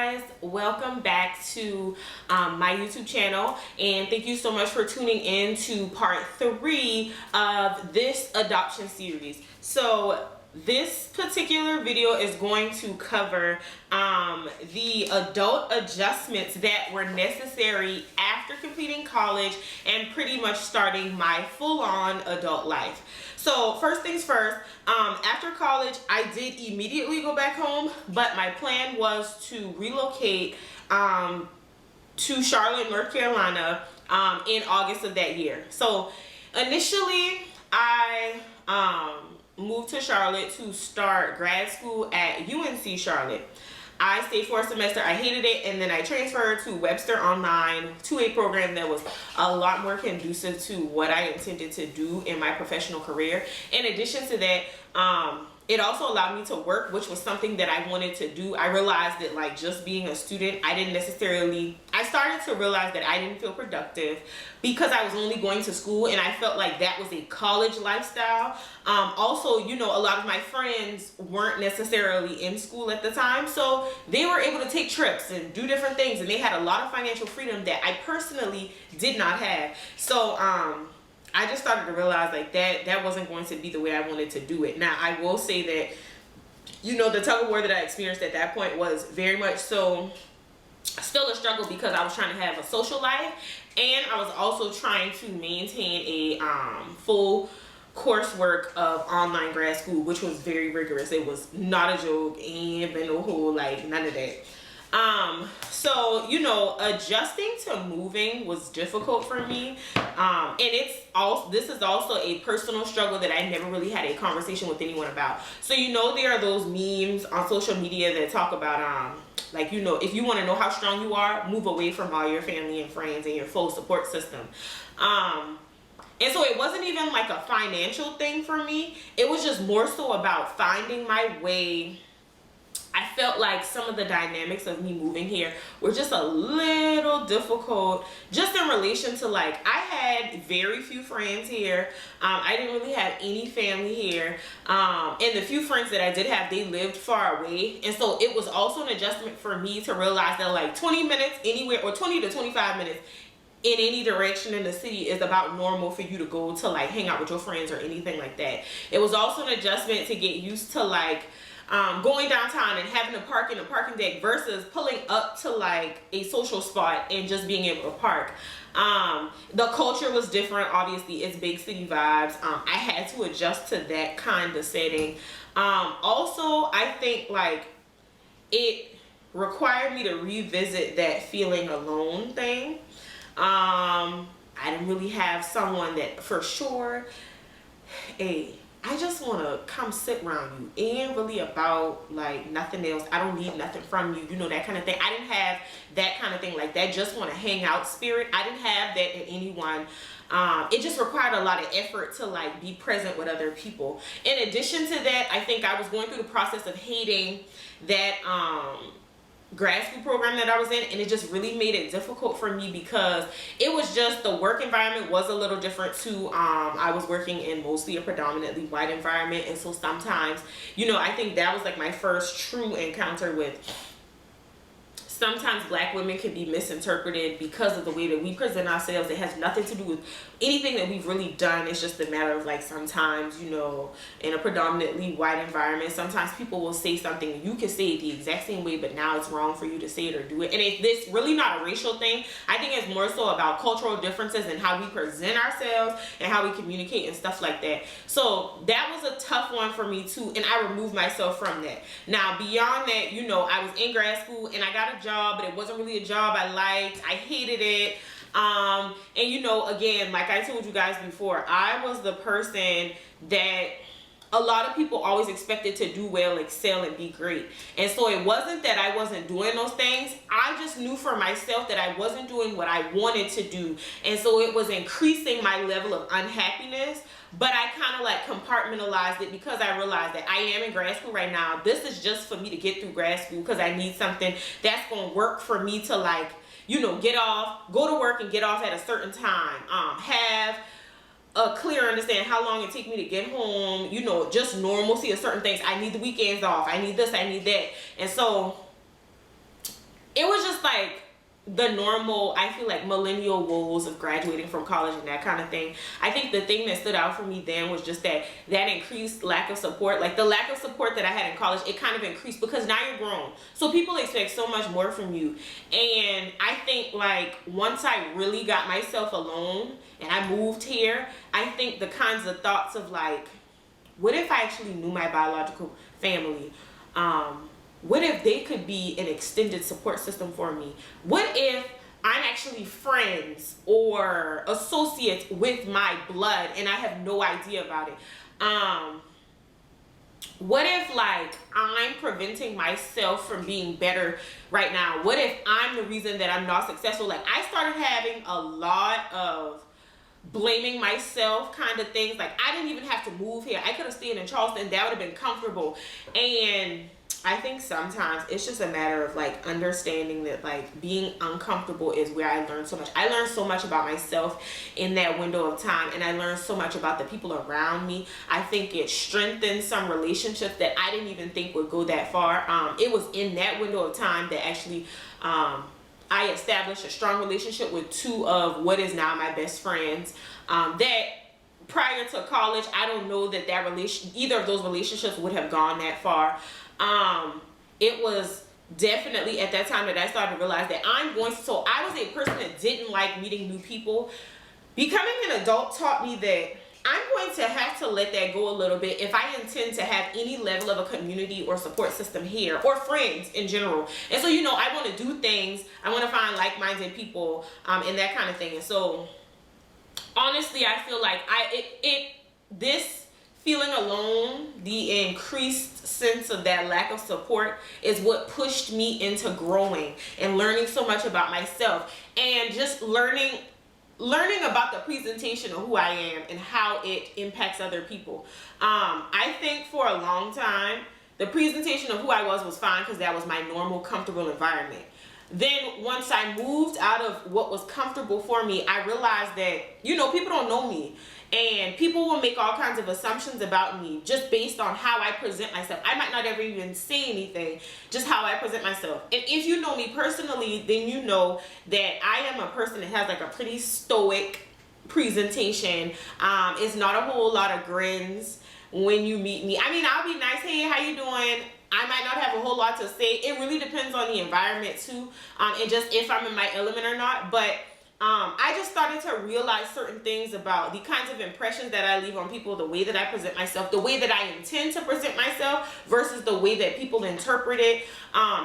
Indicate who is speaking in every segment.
Speaker 1: guys, welcome back to my YouTube channel, and thank you so much for tuning in to part 3 of this adoption series. So this particular video is going to cover the adult adjustments that were necessary after completing college and pretty much starting my full-on adult life. So first things first, after college, I did immediately go back home, but my plan was to relocate to Charlotte, North Carolina in August of that year. So initially, I moved to Charlotte to start grad school at UNC Charlotte. I stayed for a semester, I hated it, and then I transferred to Webster Online, to a program that was a lot more conducive to what I intended to do in my professional career. In addition to that, it also allowed me to work, which was something that I wanted to do. I realized that like just being a student, I started to realize that I didn't feel productive because I was only going to school, and I felt like that was a college lifestyle. Also, you know, a lot of my friends weren't necessarily in school at the time, so they were able to take trips and do different things, and they had a lot of financial freedom that I personally did not have. So, I just started to realize like that wasn't going to be the way I wanted to do it. Now, I will say that, you know, the tug of war that I experienced at that point was very much so still a struggle because I was trying to have a social life, and I was also trying to maintain a full coursework of online grad school, which was very rigorous. It was not a joke, and been no whole, like none of that. So, you know, adjusting to moving was difficult for me. And this is also a personal struggle that I never really had a conversation with anyone about. So, you know, there are those memes on social media that talk about, like, you know, if you want to know how strong you are, move away from all your family and friends and your full support system. And so it wasn't even like a financial thing for me. It was just more so about finding my way. I felt like some of the dynamics of me moving here were just a little difficult, just in relation to like, I had very few friends here. I didn't really have any family here. And the few friends that I did have, they lived far away. And so it was also an adjustment for me to realize that like 20 minutes anywhere, or 20 to 25 minutes in any direction in the city is about normal for you to go to like hang out with your friends or anything like that. It was also an adjustment to get used to like going downtown and having to park in a parking deck versus pulling up to like a social spot and just being able to park. The culture was different. Obviously, it's big city vibes. I had to adjust to that kind of setting. Also, I think like it required me to revisit that feeling alone thing. I didn't really have someone that for sure, I just want to come sit around you, and really about like nothing else. I don't need nothing from you, you know, that kind of thing. I didn't have that kind of thing like that. Just want to hang out spirit. I didn't have that in anyone. It just required a lot of effort to like be present with other people. In addition to that, I think I was going through the process of hating that grad school program that I was in, and it just really made it difficult for me because it was just, the work environment was a little different too. I was working in mostly a predominantly white environment, and so sometimes, you know, I think that was like my first true encounter with sometimes black women can be misinterpreted because of the way that we present ourselves. It has nothing to do with anything that we've really done. It's just a matter of like, sometimes, you know, in a predominantly white environment, sometimes people will say something and you can say it the exact same way, but now it's wrong for you to say it or do it. And it's really not a racial thing. I think it's more so about cultural differences and how we present ourselves and how we communicate and stuff like that. So that was a tough one for me too, and I removed myself from that. Now beyond that, you know, I was in grad school and I got a job, but it wasn't really a job I liked. I hated it. And you know, again, like I told you guys before, I was the person that a lot of people always expected to do well, excel, and be great. And so it wasn't that I wasn't doing those things. I just knew for myself that I wasn't doing what I wanted to do. And so it was increasing my level of unhappiness. But I kind of like compartmentalized it because I realized that I am in grad school right now. This is just for me to get through grad school because I need something that's going to work for me to like, you know, get off, go to work and get off at a certain time, have a clear understanding how long it take me to get home, you know, just normalcy of certain things. I need the weekends off. I need this, I need that. And so it was just like the normal, I feel like, millennial woes of graduating from college and that kind of thing. I think the thing that stood out for me then was just that increased lack of support. Like the lack of support that I had in college, it kind of increased because now you're grown. So people expect so much more from you. And I think like once I really got myself alone and I moved here, I think the kinds of thoughts of like, what if I actually knew my biological family? What if they could be an extended support system for me? What if I'm actually friends or associates with my blood and I have no idea about it? What if like I'm preventing myself from being better right now? What if I'm the reason that I'm not successful? Like I started having a lot of blaming myself kind of things. Like I didn't even have to move here. I could have stayed in Charleston. That would have been comfortable. And I think sometimes it's just a matter of like understanding that like being uncomfortable is where I learned so much. I learned so much about myself in that window of time, and I learned so much about the people around me. I think it strengthened some relationships that I didn't even think would go that far. It was in that window of time that actually I established a strong relationship with two of what is now my best friends. That prior to college, I don't know that either of those relationships would have gone that far. It was definitely at that time that I started to realize that so I was a person that didn't like meeting new people. Becoming an adult taught me that I'm going to have to let that go a little bit if I intend to have any level of a community or support system here, or friends in general. And so, I want to do things, I want to find like-minded people, and that kind of thing. And so honestly, I feel like this feeling alone, the increased sense of that lack of support is what pushed me into growing and learning so much about myself, and just learning about the presentation of who I am and how it impacts other people. I think for a long time, the presentation of who I was fine because that was my normal, comfortable environment. Then once I moved out of what was comfortable for me, I realized that, people don't know me. And people will make all kinds of assumptions about me just based on how I present myself. I might not ever even say anything, just how I present myself. And if you know me personally, then you know that I am a person that has like a pretty stoic presentation. It's not a whole lot of grins when you meet me. I mean, I'll be nice. Hey, how you doing? I might not have a whole lot to say. It really depends on the environment too, and just if I'm in my element or not. But I just started to realize certain things about the kinds of impressions that I leave on people, the way that I present myself, the way that I intend to present myself versus the way that people interpret it.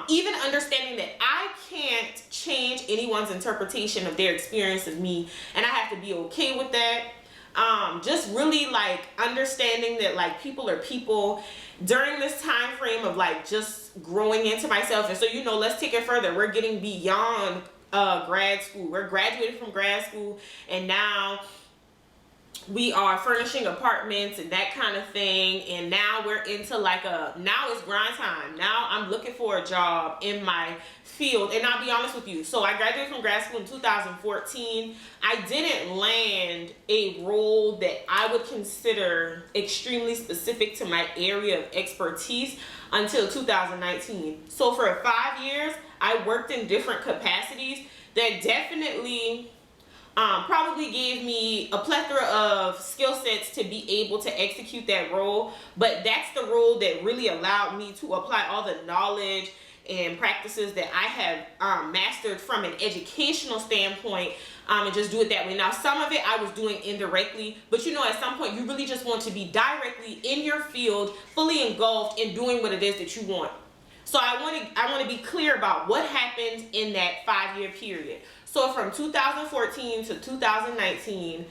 Speaker 1: Even understanding that I can't change anyone's interpretation of their experience of me, and I have to be okay with that. Just really like understanding that like people are people during this time frame of like just growing into myself. And so, let's take it further. We're getting beyond grad school. We're graduating from grad school, and now we are furnishing apartments and that kind of thing. And now we're into like now it's grind time. Now I'm looking for a job in my field. And I'll be honest with you. So I graduated from grad school in 2014. I didn't land a role that I would consider extremely specific to my area of expertise until 2019. So for 5 years, I worked in different capacities that definitely probably gave me a plethora of skill sets to be able to execute that role. But that's the role that really allowed me to apply all the knowledge and practices that I have mastered from an educational standpoint, and just do it that way. Now, some of it I was doing indirectly, but at some point you really just want to be directly in your field, fully engulfed in doing what it is that you want. So I want to be clear about what happened in that 5-year period. So from 2014 to 2019,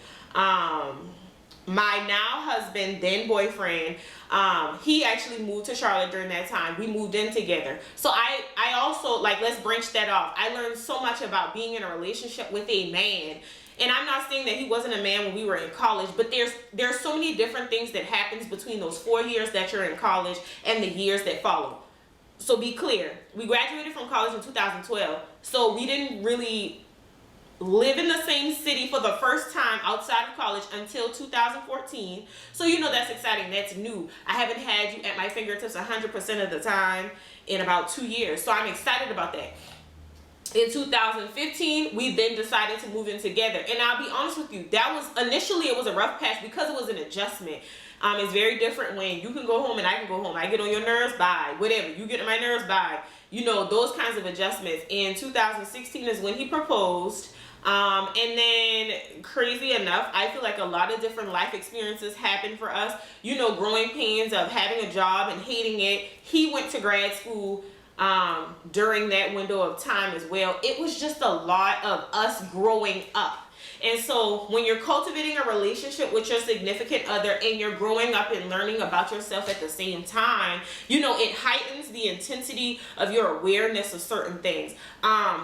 Speaker 1: my now husband, then boyfriend, he actually moved to Charlotte during that time. We moved in together. So I also, let's branch that off. I learned so much about being in a relationship with a man. And I'm not saying that he wasn't a man when we were in college, but there's so many different things that happens between those 4 years that you're in college and the years that follow. So be clear, we graduated from college in 2012. So we didn't really live in the same city for the first time outside of college until 2014. So that's exciting. That's new. I haven't had you at my fingertips 100% of the time in about 2 years. So I'm excited about that. In 2015, we then decided to move in together. And I'll be honest with you, that was initially, it was a rough patch because it was an adjustment. It's very different when you can go home and I can go home. I get on your nerves, bye. Whatever, you get on my nerves, bye. You know, those kinds of adjustments. In 2016 is when he proposed. And then crazy enough, I feel like a lot of different life experiences happened for us. You know, growing pains of having a job and hating it. He went to grad school during that window of time as well. It was just a lot of us growing up. And so when you're cultivating a relationship with your significant other and you're growing up and learning about yourself at the same time, you know, it heightens the intensity of your awareness of certain things.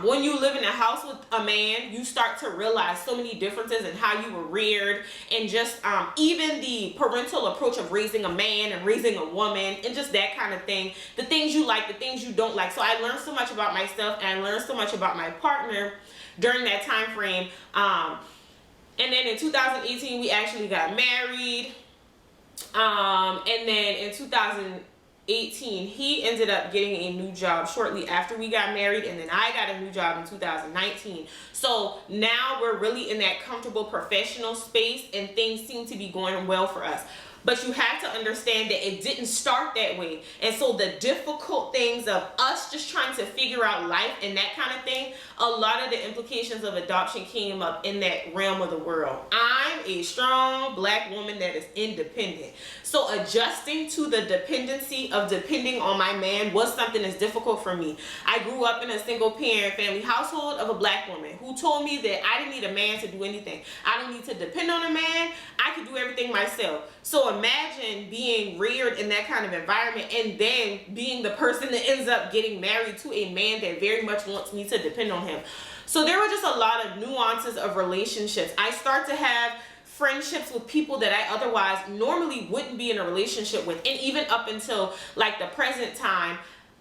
Speaker 1: When you live in a house with a man, you start to realize so many differences in how you were reared, and just even the parental approach of raising a man and raising a woman and just that kind of thing. The things you like, the things you don't like. So I learned so much about myself and I learned so much about my partner during that time frame. And then in 2018 we actually got married, and then in 2018 he ended up getting a new job shortly after we got married, and then I got a new job in 2019. So now we're really in that comfortable professional space and things seem to be going well for us. But you have to understand that it didn't start that way. And so the difficult things of us just trying to figure out life and that kind of thing, a lot of the implications of adoption came up in that realm of the world. I'm a strong Black woman that is independent. So adjusting to the dependency of depending on my man was something that's difficult for me. I grew up in a single parent family household of a Black woman who told me that I didn't need a man to do anything. I don't need to depend on a man. I could do everything myself. So imagine being reared in that kind of environment and then being the person that ends up getting married to a man that very much wants me to depend on him. So there were just a lot of nuances of relationships. I start to have friendships with people that I otherwise normally wouldn't be in a relationship with, and even up until like the present time,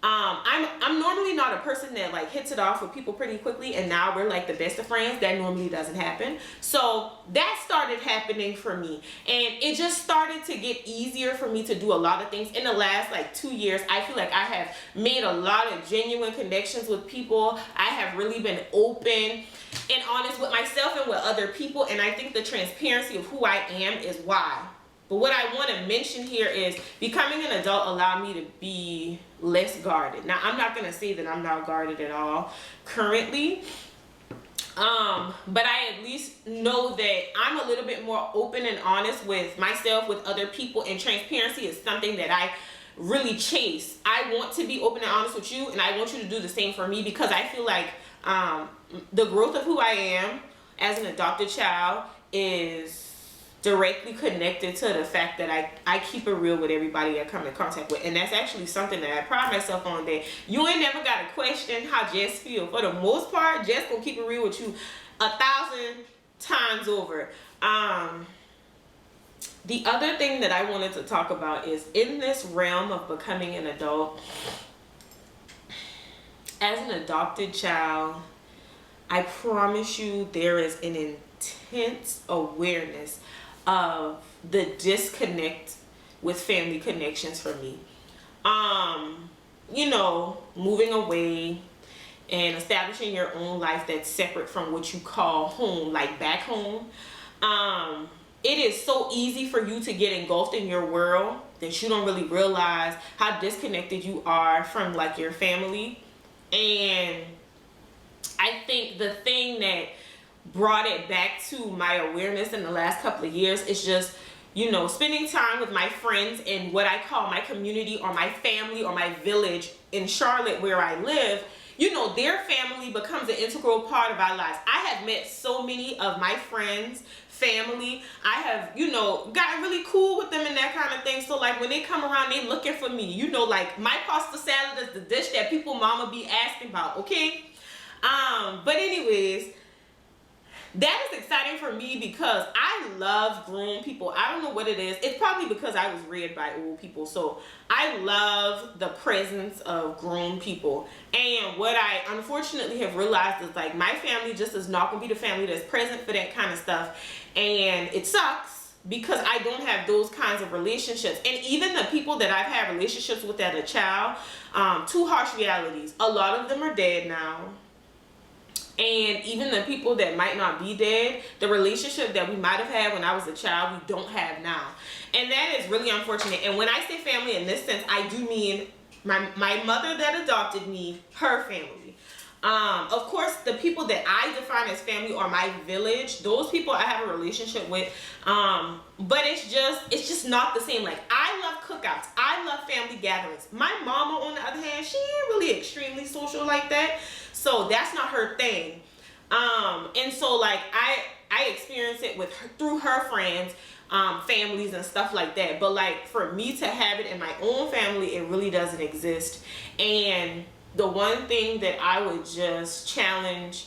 Speaker 1: I'm normally not a person that like hits it off with people pretty quickly, and now we're like the best of friends. That normally doesn't happen. So that started happening for me, and it just started to get easier for me to do a lot of things. In the last like 2 years, I feel like I have made a lot of genuine connections with people. I have really been open and honest with myself and with other people, and I think the transparency of who I am is why. But what I want to mention here is becoming an adult allowed me to be less guarded. Now, I'm not going to say that I'm not guarded at all currently, but I at least know that I'm a little bit more open and honest with myself, with other people, and transparency is something that I really chase. I want to be open and honest with you, and I want you to do the same for me, because I feel like the growth of who I am as an adopted child is directly connected to the fact that I keep it real with everybody I come in contact with. And that's actually something that I pride myself on, that you ain't never got to question how Jess feel. For the most part, Jess gonna keep it real with you 1,000 times over. The other thing that I wanted to talk about is in this realm of becoming an adult, as an adopted child, I promise you there is an intense awareness of the disconnect with family connections for me. You know, moving away and establishing your own life that's separate from what you call home, like back home. It is so easy for you to get engulfed in your world that you don't really realize how disconnected you are from like your family. And I think the thing that brought it back to my awareness in the last couple of years is just, you know, spending time with my friends in what I call my community or my family or my village in Charlotte where I live. You know, their family becomes an integral part of our lives. I have met so many of my friends' family. I have, you know, gotten really cool with them and that kind of thing. So like when they come around, they looking for me. You know, like my pasta salad is the dish that people mama be asking about, okay? But anyways, that is exciting for me because I love grown people. I don't know what it is. It's probably because I was reared by old people. So I love the presence of grown people. And what I unfortunately have realized is like my family just is not going to be the family that's present for that kind of stuff. And it sucks because I don't have those kinds of relationships. And even the people that I've had relationships with as a child, two harsh realities. A lot of them are dead now. And even the people that might not be dead, the relationship that we might have had when I was a child, we don't have now. And that is really unfortunate. And when I say family in this sense, I do mean my mother that adopted me, her family. Of course, the people that I define as family or my village, those people I have a relationship with. But it's just not the same. Like, I love cookouts. I love family gatherings. My mama, on the other hand, she ain't really extremely social like that. So that's not her thing. And so like I experience it with her, through her friends, families and stuff like that. But like for me to have it in my own family, it really doesn't exist. And the one thing that I would just challenge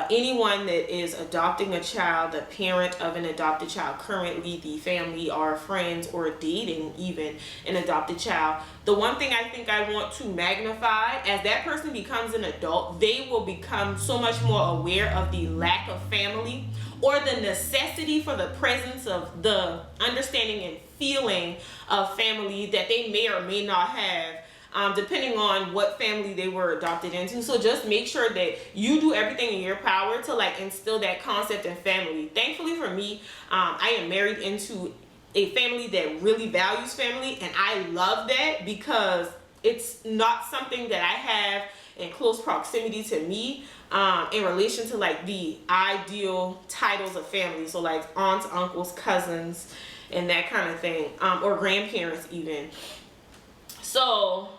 Speaker 1: anyone that is adopting a child, the parent of an adopted child currently, the family or friends or dating even an adopted child, the one thing I think I want to magnify, as that person becomes an adult, they will become so much more aware of the lack of family or the necessity for the presence of the understanding and feeling of family that they may or may not have, depending on what family they were adopted into. So just make sure that you do everything in your power to like instill that concept in family. Thankfully for me, I am married into a family that really values family, and I love that because it's not something that I have in close proximity to me in relation to like the ideal titles of family. So like aunts, uncles, cousins, and that kind of thing, or grandparents even. So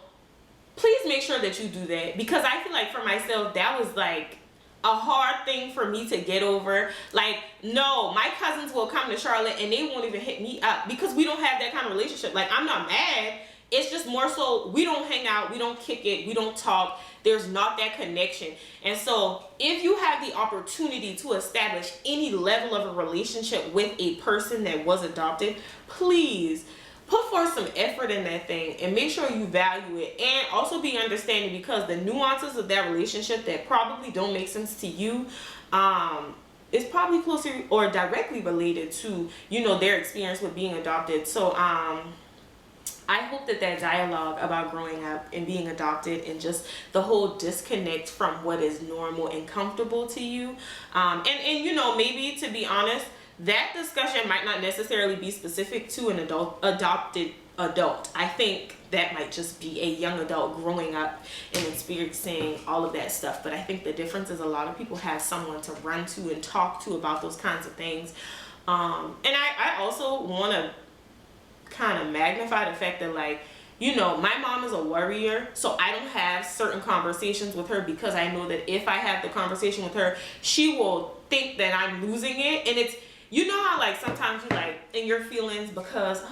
Speaker 1: please make sure that you do that, because I feel like for myself, that was like a hard thing for me to get over. Like, no, my cousins will come to Charlotte and they won't even hit me up because we don't have that kind of relationship. Like, I'm not mad. It's just more so we don't hang out, we don't kick it, we don't talk. There's not that connection. And so if you have the opportunity to establish any level of a relationship with a person that was adopted, please put forth some effort in that thing and make sure you value it, and also be understanding, because the nuances of that relationship that probably don't make sense to you is probably closer or directly related to, you know, their experience with being adopted. So I hope that that dialogue about growing up and being adopted and just the whole disconnect from what is normal and comfortable to you, and you know, maybe, to be honest, that discussion might not necessarily be specific to an adopted adult. I think that might just be a young adult growing up and experiencing all of that stuff. But I think the difference is a lot of people have someone to run to and talk to about those kinds of things. And I also want to kind of magnify the fact that, like, you know, my mom is a worrier, so I don't have certain conversations with her because I know that if I have the conversation with her, she will think that I'm losing it. And it's, you know how like sometimes you like in your feelings because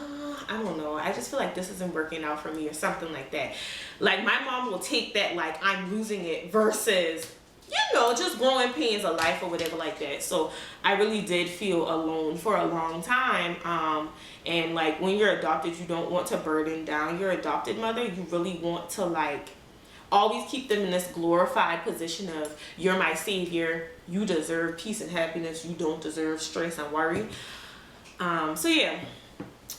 Speaker 1: I don't know, I just feel like this isn't working out for me or something like that. Like, my mom will take that like I'm losing it versus, you know, just growing pains of life or whatever like that. So I really did feel alone for a long time. And like when you're adopted, you don't want to burden down your adopted mother. You really want to like always keep them in this glorified position of, you're my savior, you deserve peace and happiness, you don't deserve stress and worry. So yeah,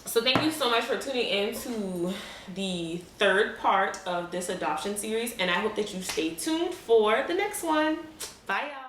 Speaker 1: so thank you so much for tuning in to the third part of this adoption series, and I hope that you stay tuned for the next one. Bye, y'all.